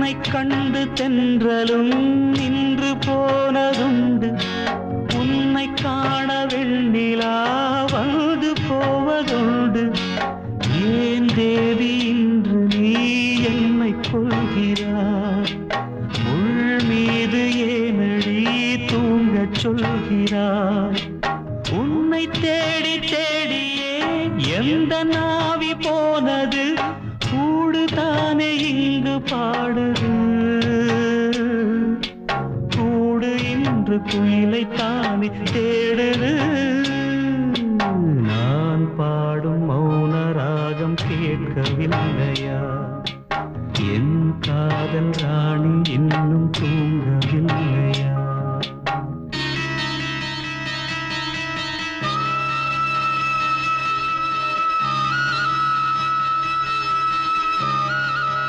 உன்னை கண்டு தென்றலும் நின்று போனதுண்டு உன்னை காண வெண்ணிலா வந்து போவதுண்டு ஏன் தேவி இன்று நீ என்னை கொள்கிறாய் முள் மீது ஏனடி தூங்கச் சொல்கிறாய் உன்னை தேடி தேடியே எந்த நாவி போனது கூடுதானே இங்கு பாடுது கூடு இன்று குயிலை தானே தேடுது நான் பாடும் மௌன ராகம் கேட்கவில்லையா என் காதல் ராணி இன்னும் தூங்கவில்லையா